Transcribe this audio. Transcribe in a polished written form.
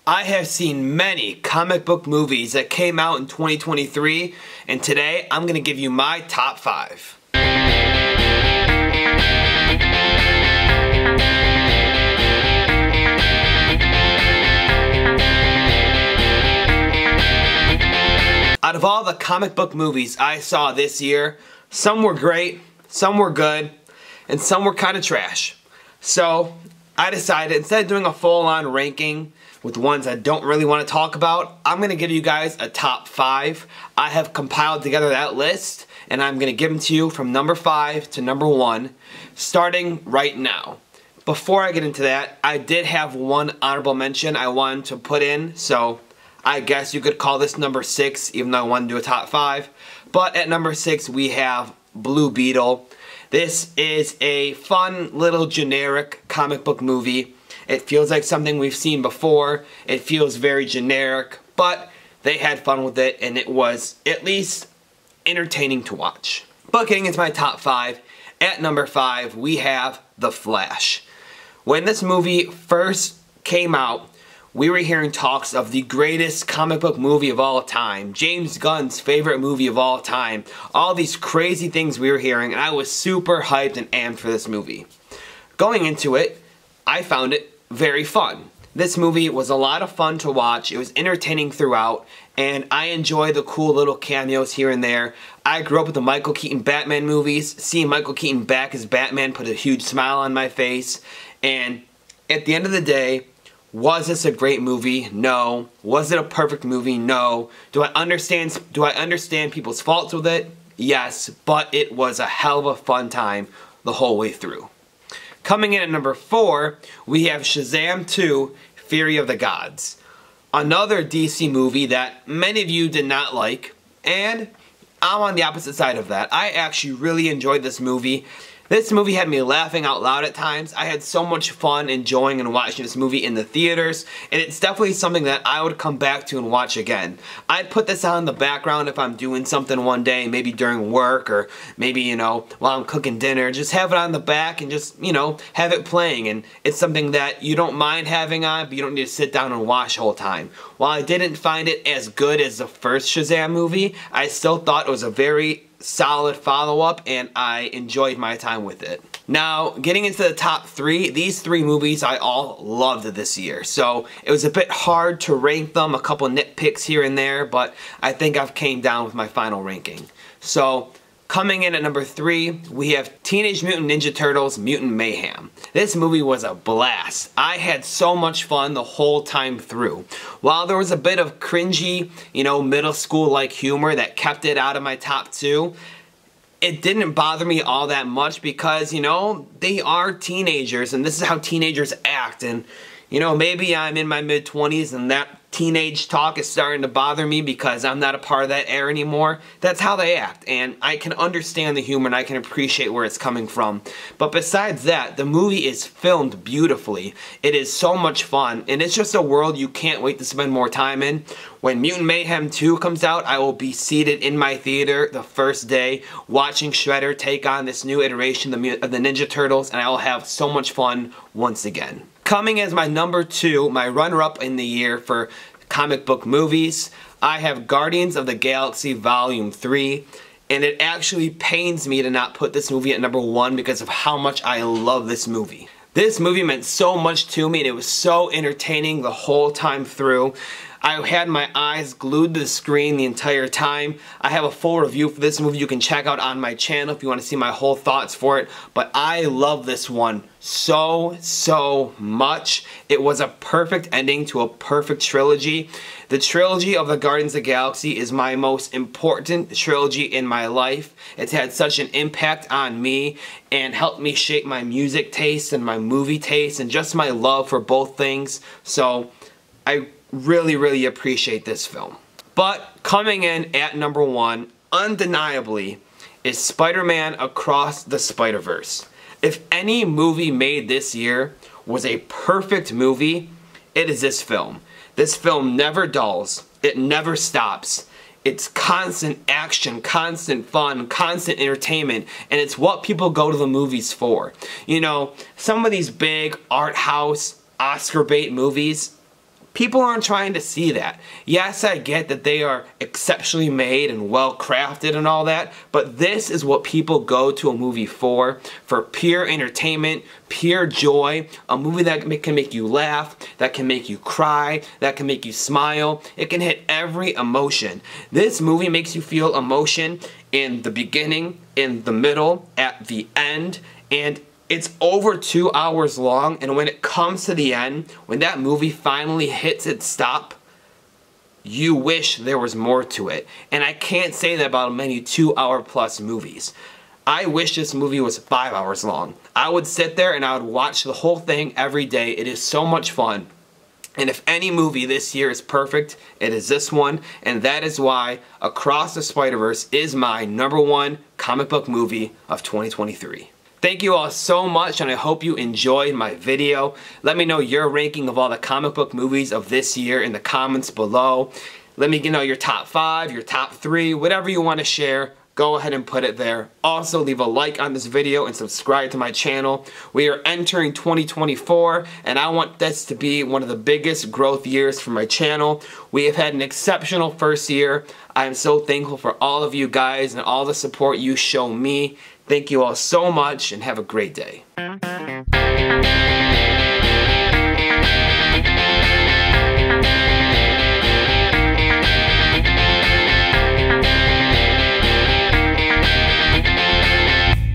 I have seen many comic book movies that came out in 2023, and today I'm going to give you my top 5. Out of all the comic book movies I saw this year, some were great, some were good, and some were kind of trash. So I decided, instead of doing a full-on ranking with ones I don't really want to talk about, I'm going to give you guys a top 5. I have compiled together that list, and I'm going to give them to you from number 5 to number 1, starting right now. Before I get into that, I did have one honorable mention I wanted to put in, so I guess you could call this number 6, even though I wanted to do a top 5. But at number 6, we have Blue Beetle. This is a fun little generic comic book movie. It feels like something we've seen before. It feels very generic, but they had fun with it, and it was at least entertaining to watch. But getting into my top 5, at number 5, we have The Flash. When this movie first came out, we were hearing talks of the greatest comic book movie of all time, James Gunn's favorite movie of all time, all these crazy things we were hearing, and I was super hyped and amped for this movie. Going into it, I found it very fun. This movie was a lot of fun to watch. It was entertaining throughout, and I enjoy the cool little cameos here and there. I grew up with the Michael Keaton Batman movies. Seeing Michael Keaton back as Batman put a huge smile on my face, and at the end of the day, was this a great movie? No. Was it a perfect movie? No. Do I understand people's faults with it? Yes, but it was a hell of a fun time the whole way through. Coming in at number 4, we have Shazam 2: Fury of the Gods. Another DC movie that many of you did not like, and I'm on the opposite side of that. I actually really enjoyed this movie. This movie had me laughing out loud at times. I had so much fun enjoying and watching this movie in the theaters, and it's definitely something that I would come back to and watch again. I'd put this on in the background if I'm doing something one day, maybe during work, or maybe, you know, while I'm cooking dinner. Just have it on the back and just, you know, have it playing. And it's something that you don't mind having on, but you don't need to sit down and watch the whole time. While I didn't find it as good as the first Shazam movie, I still thought it was a very solid follow-up, and I enjoyed my time with it. Now, getting into the top 3, these 3 movies I all loved this year, so it was a bit hard to rank them, a couple nitpicks here and there, but I think I've came down with my final ranking. So, coming in at number 3, we have Teenage Mutant Ninja Turtles: Mutant Mayhem. This movie was a blast. I had so much fun the whole time through. While there was a bit of cringy, you know, middle school-like humor that kept it out of my top 2, it didn't bother me all that much because, you know, they are teenagers and this is how teenagers act, and, you know, maybe I'm in my mid-20s and that teenage talk is starting to bother me because I'm not a part of that era anymore. That's how they act, and I can understand the humor and I can appreciate where it's coming from. But besides that, the movie is filmed beautifully. It is so much fun, and it's just a world you can't wait to spend more time in. When Mutant Mayhem 2 comes out, I will be seated in my theater the first day watching Shredder take on this new iteration of the Ninja Turtles, and I will have so much fun once again. Coming as my number 2, my runner-up in the year for comic book movies, I have Guardians of the Galaxy Volume 3, and it actually pains me to not put this movie at number 1 because of how much I love this movie. This movie meant so much to me, and it was so entertaining the whole time through. I had my eyes glued to the screen the entire time. I have a full review for this movie you can check out on my channel if you want to see my whole thoughts for it. But I love this one so much. It was a perfect ending to a perfect trilogy. The trilogy of the Guardians of the Galaxy is my most important trilogy in my life. It's had such an impact on me and helped me shape my music taste and my movie taste and just my love for both things. So I really appreciate this film. But coming in at number 1, undeniably, is Spider-Man Across the Spider-Verse. If any movie made this year was a perfect movie, it is this film. This film never dulls. It never stops. It's constant action, constant fun, constant entertainment, and it's what people go to the movies for. You know, some of these big art house, Oscar bait movies, People aren't trying to see that. Yes, I get that they are exceptionally made and well crafted and all that, but this is what people go to a movie for pure entertainment, pure joy, a movie that can make you laugh, that can make you cry, that can make you smile. It can hit every emotion. This movie makes you feel emotion in the beginning, in the middle, at the end, and it's over 2 hours long, and when it comes to the end, when that movie finally hits its stop, you wish there was more to it. And I can't say that about many 2 hour plus movies. I wish this movie was 5 hours long. I would sit there and I would watch the whole thing every day. It is so much fun. And if any movie this year is perfect, it is this one, and that is why Across the Spider-Verse is my #1 comic book movie of 2023. Thank you all so much, and I hope you enjoyed my video. Let me know your ranking of all the comic book movies of this year in the comments below. Let me know your top 5, your top 3, whatever you want to share. Go ahead and put it there. Also, leave a like on this video and subscribe to my channel. We are entering 2024, and I want this to be one of the biggest growth years for my channel. We have had an exceptional first year. I am so thankful for all of you guys and all the support you show me. Thank you all so much, and have a great day.